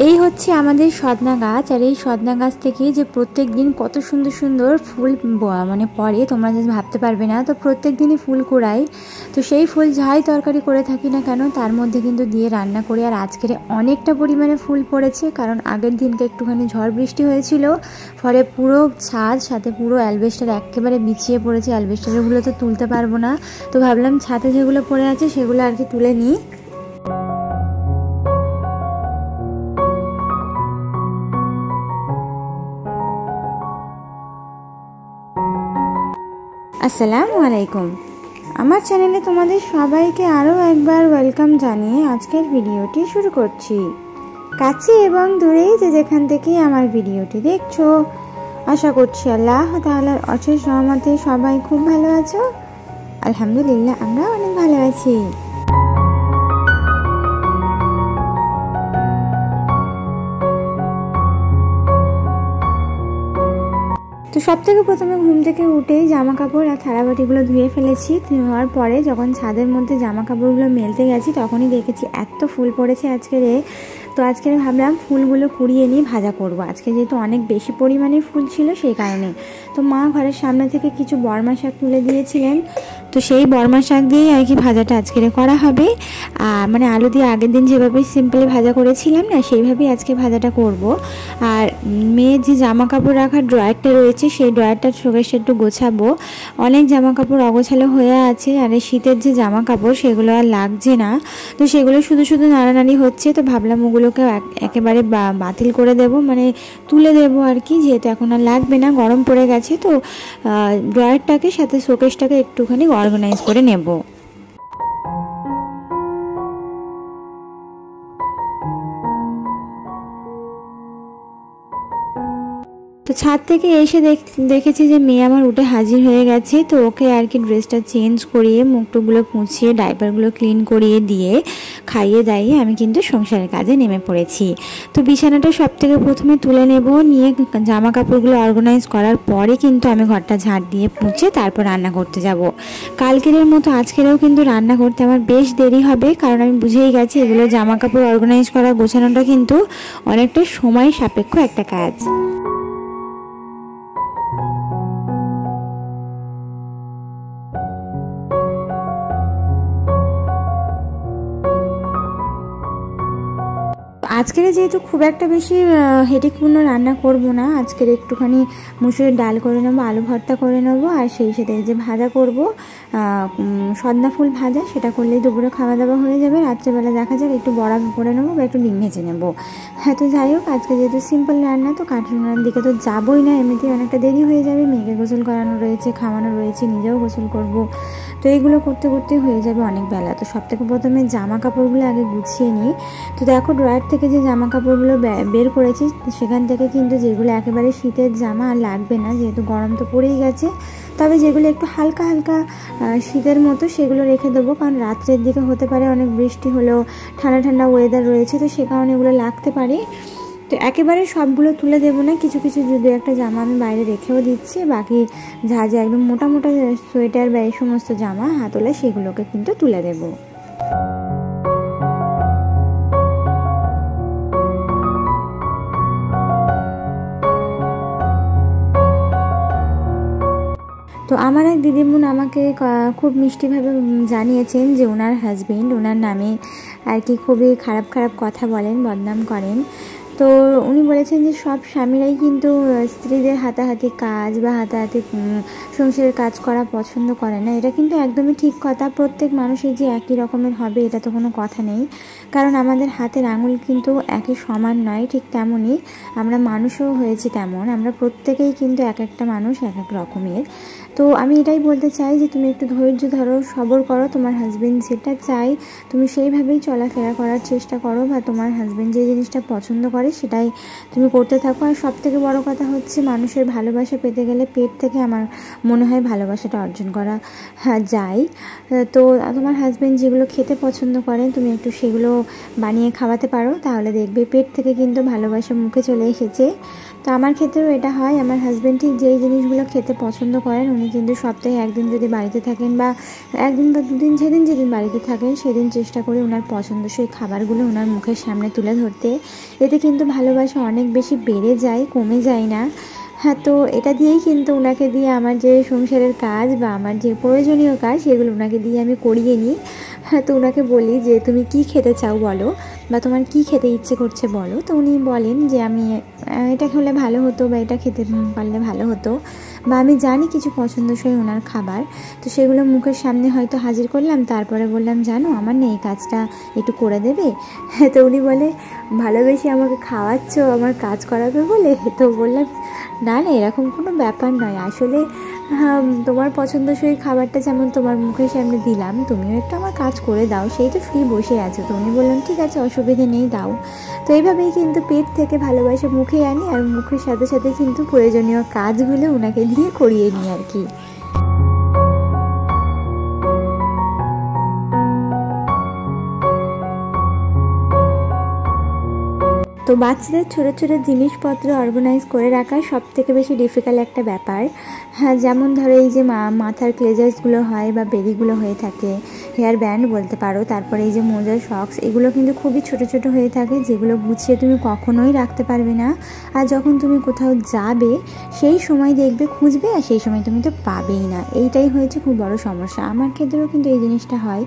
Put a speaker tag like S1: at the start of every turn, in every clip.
S1: এই হচ্ছে আমাদের সজনা গাছ। আর এই সজনা গাছ থেকে যে প্রত্যেক দিন কত সুন্দর সুন্দর ফুল মানে পড়ে তোমরা যে ভাবতে পারবে না। তো প্রত্যেক দিনই ফুল কুড়াই, তো সেই ফুল যাই তরকারি করে থাকি না কেন তার মধ্যে কিন্তু দিয়ে রান্না করি। আর আজকের অনেকটা পরিমাণে ফুল পড়েছে, কারণ আগের দিনকে একটুখানি ঝড় বৃষ্টি হয়েছিল, ফলে পুরো ছাদ সাথে পুরো অ্যালবেস্টার একেবারে বিছিয়ে পড়েছে। অ্যালবেস্টারগুলো তো তুলতে পারবো না, তো ভাবলাম ছাদে যেগুলো পড়ে আছে সেগুলো আর কি তুলে নিই। আসসালামু আলাইকুম, আমার চ্যানেলে তোমাদের সবাইকে আরও একবার ওয়েলকাম জানিয়ে আজকের ভিডিওটি শুরু করছি। কাছে এবং দূরে যে যেখান থেকে আমার ভিডিওটি দেখছো, আশা করছি আল্লাহ তাআলার অশেষ রহমতে সবাই খুব ভালো আছো। আলহামদুলিল্লাহ, আমরা অনেক ভালো আছি। তো সব থেকে প্রথমে ঘুম থেকে উঠেই জামা কাপড় আর থালাবাটিগুলো ধুয়ে ফেলেছি। ধোয়ার পরে যখন ছাদের মধ্যে জামা কাপড়গুলো মেলতে গেছি তখনই দেখেছি এত ফুল পড়েছে আজকের। তো আজকে ভাবলাম ফুলগুলো কুড়িয়ে নিয়ে ভাজা করব। আজকে যেহেতু অনেক বেশি পরিমাণে ফুল ছিল সেই কারণে। তো মা ঘরের সামনে থেকে কিছু বর্মা শাক তুলে দিয়েছিলেন, তো সেই বর্মা শাক দিয়েই আর কি ভাজাটা আজকে করা হবে। মানে আলু দিয়ে আগের দিন যেভাবে সিম্পলি ভাজা করেছিলাম না, সেইভাবেই আজকে ভাজাটা করব। আর মেয়ের যে জামা কাপড় রাখার ড্রয়ারটা রয়েছে সেই ড্রয়ারটা শোকেসে একটু গোছাবো। অনেক জামা কাপড় অগোছালো হয়ে আছে, আর এই শীতের যে জামা কাপড় সেগুলো আর লাগছে না, তো সেগুলো শুধু শুধু নাড়ানাড়ি হচ্ছে। তো ভাবলাম ওগুলোকে একেবারে বাতিল করে দেব, মানে তুলে দেবো আর কি, যেহেতু এখন আর লাগবে না, গরম পড়ে গেছে। তো ড্রয়ারটাকে সাথে শোকেসটাকে একটুখানি অর্গানাইজ করে নেব। তো ছাদ থেকে এসে দেখেছি যে মেয়ে আমার উঠে হাজির হয়ে গেছে। তো ওকে আর কি ড্রেসটা চেঞ্জ করিয়ে মুখটুকগুলো মুছিয়ে ডাইপারগুলো ক্লিন করিয়ে দিয়ে খাইয়ে দাইয়ে আমি কিন্তু সংসারের কাজে নেমে পড়েছি। তো বিছানাটা সব থেকে প্রথমে তুলে নেব, নিয়ে জামা কাপড়গুলো অর্গানাইজ করার পরে কিন্তু আমি ঘরটা ঝাড় দিয়ে মুছে তারপর রান্না করতে যাব। কালকের মতো আজকেরও কিন্তু রান্না করতে আমার বেশ দেরি হবে, কারণ আমি বুঝেই গেছি এগুলো জামা কাপড় অর্গানাইজ করা গোছানোটা কিন্তু অনেকটা সময় সাপেক্ষ একটা কাজ। আজকের যেহেতু খুব একটা বেশি হেডেকপূর্ণ রান্না করব না, আজকের একটুখানি মুসুরির ডাল করে নেবো, আলু ভর্তা করে নেবো, আর সেই সাথে যে ভাজা করব সজনা ফুল ভাজা, সেটা করলেই দুপুরে খাওয়া দাওয়া হয়ে যাবে। রাত্রেবেলা দেখা যাক একটু বড়া করে নেবো বা একটু ডিম ভেজে নেবো। হ্যাঁ, তো যাই হোক আজকে যেহেতু সিম্পল রান্না, তো কাঠরান্নার দিকে তো যাবোই না, এমনিতেই অনেকটা দেরি হয়ে যাবে। মেয়েকে গোসল করানো রয়েছে, খাওয়ানো রয়েছে, নিজেও গোসল করব, তো এইগুলো করতে করতে হয়ে যাবে অনেক বেলা। তো সব থেকে প্রথমে জামা কাপড়গুলো আগে গুছিয়ে নিই। তো দেখো ড্রয়ার থেকে যে জামা কাপড়গুলো বের করেছি সেখান থেকে কিন্তু যেগুলো একেবারে শীতের জামা আর লাগবে না, যেহেতু গরম তো পড়েই গেছে, তবে যেগুলো একটু হালকা হালকা শীতের মতো সেগুলো রেখে দেবো, কারণ রাত্রের দিকে হতে পারে অনেক বৃষ্টি হলেও ঠান্ডা ঠান্ডা ওয়েদার রয়েছে, তো সে কারণে এগুলো লাগতে পারে। তো একেবারে সবগুলো তুলে দেবো না, কিছু কিছু যদি একটা জামা আমি বাইরে রেখেও দিচ্ছি, বাকি যা যা একদম মোটা মোটা সোয়েটার বা এই সমস্ত জামা হাতলে সেগুলোকে কিন্তু তুলে দেবো। তো আমার এক দিদিমুন আমাকে খুব মিষ্টিভাবে জানিয়েছেন যে ওনার হাজবেন্ড ওনার নামে আর কি খুবই খারাপ খারাপ কথা বলেন, বদনাম করেন। তো উনি বলেছেন যে সব স্বামীরাই কিন্তু স্ত্রীদের হাতাহাতি কাজ বা হাতাহাতি সংসারের কাজ করা পছন্দ করে না। এটা কিন্তু একদমই ঠিক কথা। প্রত্যেক মানুষের যে একই রকমের হবে এটা তো কোনো কথা নেই, কারণ আমাদের হাতের আঙুল কিন্তু একই সমান নয়। ঠিক তেমনই আমরা মানুষও হয়েছি তেমন, আমরা প্রত্যেকেই কিন্তু এক একটা মানুষ এক এক রকমের। তো আমি এটাই বলতে চাই যে তুমি একটু ধৈর্য ধরো, সবর করো, তোমার হাজবেন্ড যেটা চাই তুমি সেইভাবেই চলাফেরা করার চেষ্টা করো, বা তোমার হাজবেন্ড যে জিনিসটা পছন্দ করে সেটাই তুমি করতে থাকো। আর সব থেকে বড়ো কথা হচ্ছে মানুষের ভালোবাসা পেতে গেলে পেট থেকে আমার মনে হয় ভালোবাসাটা অর্জন করা যায়। তো তোমার হাজবেন্ড যেগুলো খেতে পছন্দ করে তুমি একটু সেগুলো বানিয়ে খাওয়াতে পারো, তাহলে দেখবে পেট থেকে কিন্তু ভালোবাসা মুখে চলে এসেছে। তো তো আমার ক্ষেত্রেও এটা হয়। আমার হাজব্যান্ড ঠিক যেই জিনিসগুলো খেতে পছন্দ করেন, উনি কিন্তু সপ্তাহে একদিন যদি বাড়িতে থাকেন বা একদিন বা দুদিন, যেদিন বাড়িতে থাকেন সেদিন চেষ্টা করি ওনার পছন্দসই খাবারগুলো ওনার মুখের সামনে তুলে ধরতে। এতে কিন্তু ভালোবাসা অনেক বেশি বেড়ে যায়, কমে যায় না। হ্যাঁ, তো এটা দিয়েই কিন্তু ওনাকে দিয়ে আমার যে সংসারের কাজ বা আমার যে প্রয়োজনীয় কাজ সেগুলো ওনাকে দিয়ে আমি করিয়ে নিই। হ্যাঁ, তো ওনাকে বলি যে তুমি কি খেতে চাও বলো, বা তোমার কি খেতে ইচ্ছে করছে বলো। তো উনি বলেন যে আমি এটা খেলে ভালো হতো বা এটা খেতে পারলে ভালো হতো, বা আমি জানি কিছু পছন্দসই ওনার খাবার, তো সেগুলো মুখের সামনে হয়তো হাজির করলাম। তারপরে বললাম জানো আমার না এই কাজটা একটু করে দেবে। তো উনি বলে ভালোবেসে আমাকে খাওয়াচ্ছ আমার কাজ করাবে বলে। তো বললাম না না, এরকম কোনো ব্যাপার নয়, আসলে তোমার পছন্দসই খাবারটা যেমন তোমার মুখের সামনে দিলাম, তুমিও একটু আমার কাজ করে দাও, সেই তো ফ্রি বসে আছো। তো উনি বললেন ঠিক আছে, অসুবিধে নেই, দাও। তো এইভাবেই কিন্তু পেট থেকে ভালোবাসা মুখে আনি, আর মুখের সাথে সাথে কিন্তু প্রয়োজনীয় কাজগুলো ওনাকে দিয়ে করিয়ে নিই আর কি। তো বাচ্চাদের ছোটো ছোটো জিনিসপত্র অর্গানাইজ করে রাখা সবথেকে বেশি ডিফিকাল্ট একটা ব্যাপার। হ্যাঁ, যেমন ধরো এই যে মাথার ক্লেজার্সগুলো হয় বা বেরিগুলো হয়ে থাকে, হেয়ার ব্যান্ড বলতে পারো, তারপরে এই যে মোজা, সক্স, এগুলো কিন্তু খুবই ছোট ছোট হয়ে থাকে, যেগুলো গুছিয়ে তুমি কখনোই রাখতে পারবে না। আর যখন তুমি কোথাও যাবে সেই সময় দেখবে খুঁজবে, আর সেই সময় তুমি তো পাবেই না। এইটাই হয়েছে খুব বড় সমস্যা। আমার ক্ষেত্রেও কিন্তু এই জিনিসটা হয়।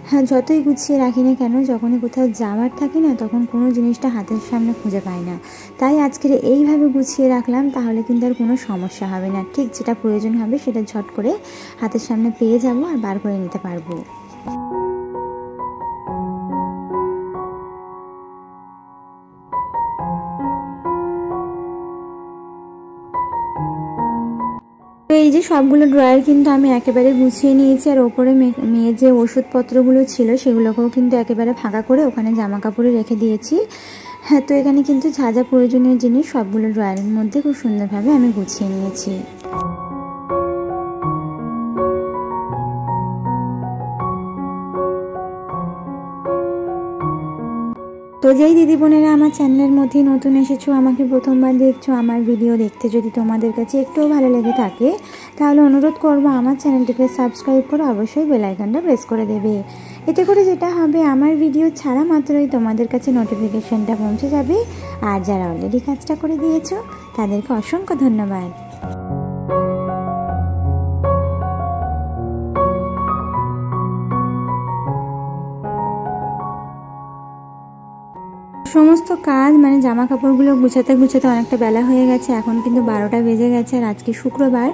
S1: হ্যাঁ, যতই গুছিয়ে রাখি না কেন, যখনই কোথাও যাওয়ার থাকে না, তখন কোনো জিনিসটা হাতের সামনে খুঁজে পাই না। তাই আজকের এইভাবে গুছিয়ে রাখলাম, তাহলে কিন্তু আর কোনো সমস্যা হবে না। ঠিক যেটা প্রয়োজন হবে সেটা ঝট করে হাতের সামনে পেয়ে যাবো আর বার করে নিতে পারবো। তো এই যে সবগুলো ড্রয়ার কিন্তু আমি একেবারে গুছিয়ে নিয়েছি, আর ওপরে মেয়ের যে ওষুধপত্রগুলো ছিল সেগুলোকেও কিন্তু একেবারে ফাঁকা করে ওখানে জামা কাপড়ে রেখে দিয়েছি। হ্যাঁ, তো এখানে কিন্তু যা যা প্রয়োজনীয় জিনিস সবগুলো ড্রয়ারের মধ্যে খুব সুন্দরভাবে আমি গুছিয়ে নিয়েছি। তো যেই দিদি বোনেরা আমার চ্যানেলের মধ্যে নতুন এসেছো, আমাকে প্রথমবার দেখছো, আমার ভিডিও দেখতে যদি তোমাদের কাছে একটুও ভালো লেগে থাকে, তাহলে অনুরোধ করবো আমার চ্যানেলটিকে সাবস্ক্রাইব করে অবশ্যই বেল আইকনটা প্রেস করে দেবে। এতে করে যেটা হবে, আমার ভিডিও ছাড়া মাত্রই তোমাদের কাছে নোটিফিকেশনটা পৌঁছে যাবে। আর যারা অলরেডি কাজটা করে দিয়েছো তাদেরকে অসংখ্য ধন্যবাদ। সমস্ত কাজ মানে জামা কাপড়গুলো গুছাতে গুছাতে অনেকটা বেলা হয়ে গেছে, এখন কিন্তু 12টা বেজে গেছে, আর আজকে শুক্রবার।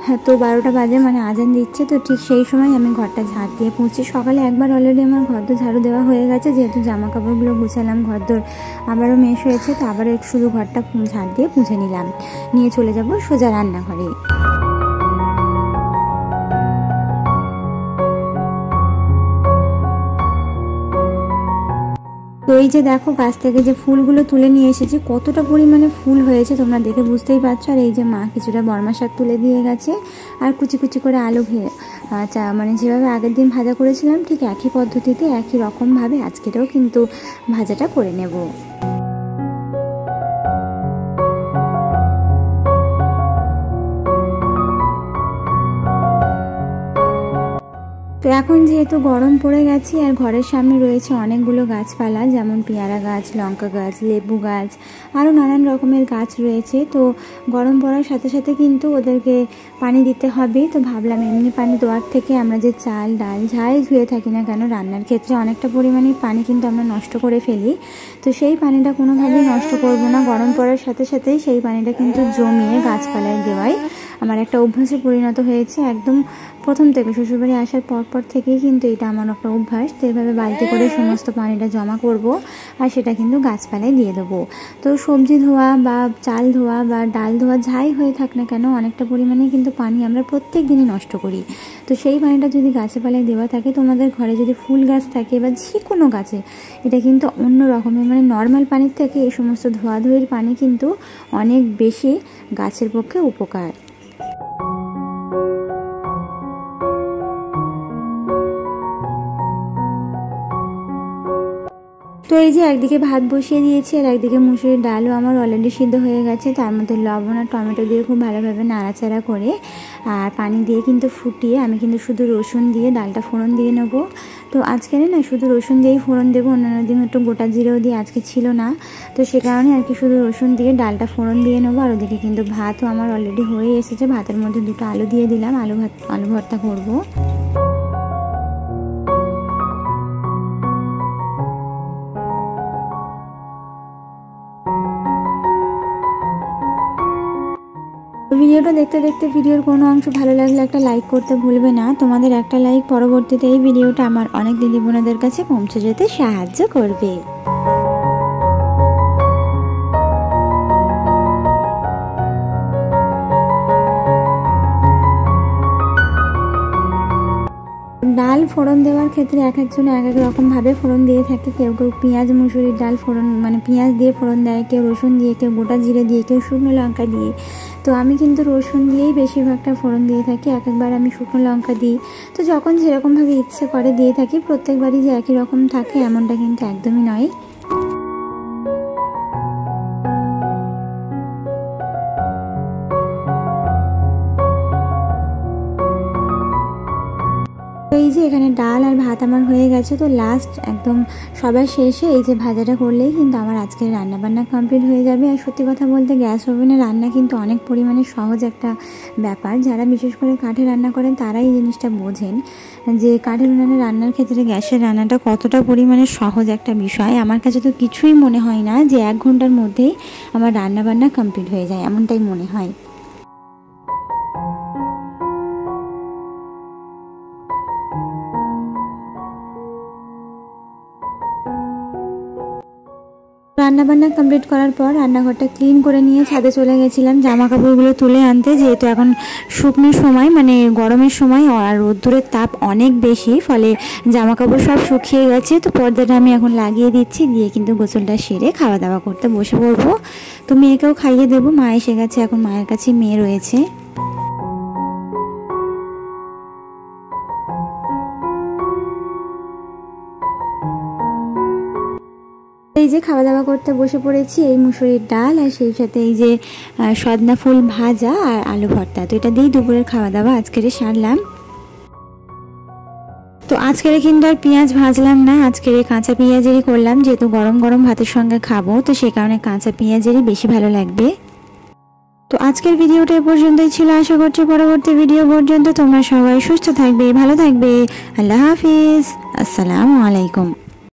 S1: হ্যাঁ, তো 12টা বাজে মানে আজান দিচ্ছে, তো ঠিক সেই সময় আমি ঘরটা ঝাড় দিয়ে পৌঁছি। সকালে একবার অলরেডি আমার ঘরদোর ঝাড়ু দেওয়া হয়ে গেছে, যেহেতু জামা কাপড়গুলো গুছালাম, ঘরদোর আবারও মেশ হয়েছে, তো আবারও একটু শুধু ঘরটা ঝাড় দিয়ে মুছে নিলাম, নিয়ে চলে যাব সোজা রান্নাঘরে। তো এই যে দেখো, গাছ থেকে যে ফুলগুলো তুলে নিয়ে এসেছি, কতটা পরিমাণে ফুল হয়েছে তোমরা দেখে বুঝতেই পারছো। আর এই যে মা কিছুটা বর্মা শাক তুলে দিয়ে গেছে, আর কুচি কুচি করে আলু মানে যেভাবে আগের দিন ভাজা করেছিলাম ঠিক একই পদ্ধতিতে একই রকমভাবে আজকেরও কিন্তু ভাজাটা করে নেব। তো এখন যেহেতু গরম পড়ে গেছে, আর ঘরের সামনে রয়েছে অনেকগুলো গাছপালা, যেমন পেয়ারা গাছ, লঙ্কা গাছ, লেবু গাছ, আরও নানান রকমের গাছ রয়েছে। তো গরম পড়ার সাথে সাথে কিন্তু ওদেরকে পানি দিতে হবে। তো ভাবলাম এমনি পানি দেওয়ার থেকে আমরা যে চাল ডাল যাই ধুয়ে থাকি না কেন, রান্নার ক্ষেত্রে অনেকটা পরিমাণে পানি কিন্তু আমরা নষ্ট করে ফেলি। তো সেই পানিটা কোনোভাবেই নষ্ট করব না, গরম পড়ার সাথে সাথেই সেই পানিটা কিন্তু জমিয়ে গাছপালায় দেওয়াই আমার একটা অভ্যাসে পরিণত হয়েছে। একদম প্রথম থেকে শ্বশুরবাড়ি আসার পর থেকেই কিন্তু এটা আমার একটা অভ্যাস। তো এভাবে বালতি করে সমস্ত পানিটা জমা করব, আর সেটা কিন্তু গাছপালায় দিয়ে দেবো। তো সবজি ধোয়া বা চাল ধোয়া বা ডাল ধোয়া যাই হয়ে থাক না কেন, অনেকটা পরিমাণে কিন্তু পানি আমরা প্রত্যেক দিনই নষ্ট করি। তো সেই পানিটা যদি গাছপালায় দেওয়া থাকে, তোমাদের ঘরে যদি ফুল গাছ থাকে বা যে কোনো গাছে, এটা কিন্তু অন্য রকমের মানে নর্মাল পানির থেকে এই সমস্ত ধোয়াধুয়ির পানি কিন্তু অনেক বেশি গাছের পক্ষে উপকার। তো তো এই যে একদিকে ভাত বসিয়ে দিয়েছি আর একদিকে মুসুরির ডালও আমার অলরেডি সিদ্ধ হয়ে গেছে। তার মধ্যে লবণ আর টমেটো দিয়ে খুব ভালোভাবে নাড়াচাড়া করে আর পানি দিয়ে কিন্তু ফুটিয়ে আমি কিন্তু শুধু রসুন দিয়ে ডালটা ফোড়ন দিয়ে নেবো। তো আজকে না শুধু রসুন দিয়েই ফোড়ন দেবো, অন্যান্য দিন একটু গোটা জিরেও দিয়ে, আজকে ছিল না। তো সে কারণে আর কি শুধু রসুন দিয়ে ডালটা ফোড়ন দিয়ে নেবো। আর ওদিকে কিন্তু ভাতও আমার অলরেডি হয়ে এসেছে, ভাতের মধ্যে দুটো আলু দিয়ে দিলাম, আলু ভর্তা করবো। ভিডিওটা দেখতে দেখতে ভিডিওর কোনো অংশ ভালো লাগলে একটা লাইক করতে ভুলবে না। তোমাদের একটা লাইক পরবর্তীতে এই ভিডিওটা আমার অনেক দিদি বোনেদের কাছে পৌঁছে যেতে সাহায্য করবে। ডাল ফোড়ন দেওয়ার ক্ষেত্রে এক একজন এক এক রকমভাবে ফোড়ন দিয়ে থাকে। কেউ কেউ পেঁয়াজ মুসুরির ডাল ফোড়ন মানে পেঁয়াজ দিয়ে ফোড়ন দেয়, কেউ রসুন দিয়ে, কেউ গোটা জিরে দিয়ে, কেউ শুকনো লঙ্কা দিয়ে। তো আমি কিন্তু রসুন দিয়েই বেশিরভাগটা ফোড়ন দিয়ে থাকি, এক একবার আমি শুকনো লঙ্কা দিই। তো যখন যেরকমভাবে ইচ্ছে করে দিয়ে থাকি, প্রত্যেকবারই যে একই রকম থাকে এমনটা কিন্তু একদমই নয়। তো এই যে এখানে ডাল আর ভাত আমার হয়ে গেছে। তো লাস্ট একদম সবার শেষে এই যে ভাজাটা করলেই কিন্তু আমার আজকের রান্নাবান্না কমপ্লিট হয়ে যাবে। আর সত্যি কথা বলতে গ্যাস ওভেনে রান্না কিন্তু অনেক পরিমাণে সহজ একটা ব্যাপার। যারা বিশেষ করে কাঠে রান্না করেন তারাই এই জিনিসটা বোঝেন যে কাঠের উনানে রান্নার ক্ষেত্রে গ্যাসের রান্নাটা কতটা পরিমাণে সহজ একটা বিষয়। আমার কাছে তো কিছুই মনে হয় না যে 1 ঘন্টার মধ্যেই আমার রান্নাবান্না কমপ্লিট হয়ে যায়, এমনটাই মনে হয়। রান্নাবান্না কমপ্লিট করার পর রান্নাঘরটা ক্লিন করে নিয়ে ছাদে চলে গেছিলাম জামা কাপড়গুলো তুলে আনতে, যেহেতু এখন শুকনোর সময় মানে গরমের সময় আর রোদ্দুরের তাপ অনেক বেশি, ফলে জামা কাপড় সব শুকিয়ে গেছে। তো পর্দাটা আমি এখন লাগিয়ে দিচ্ছি, দিয়ে কিন্তু গোসলটা সেরে খাওয়া দাওয়া করতে বসে পড়বো। তো মেয়েকেও খাইয়ে দেবো, মা এসে গেছে, এখন মায়ের কাছে মেয়ে রয়েছে। এই যে খাওয়া দাওয়া করতে বসে পড়েছি, এই মুসুরির ডাল আর সেই সাথে এই যে সজনা ফুল ভাজা আর আলু ভর্তা। তো এটা দিয়েই দুপুরের খাওয়া দাওয়া আজকের সারলাম। তো আজকের কিন্তু আর পেঁয়াজ ভাজলাম না, আজকের কাঁচা পেঁয়াজেরই করলাম, যেহেতু গরম গরম ভাতের সঙ্গে খাবো, তো সেই কারণে কাঁচা পেঁয়াজেরই বেশি ভালো লাগবে। তো আজকের ভিডিওটা এ পর্যন্তই ছিল। আশা করছি পরবর্তী ভিডিও পর্যন্ত তোমরা সবাই সুস্থ থাকবে, ভালো থাকবে। আল্লাহ হাফিজ, আসসালামু আলাইকুম।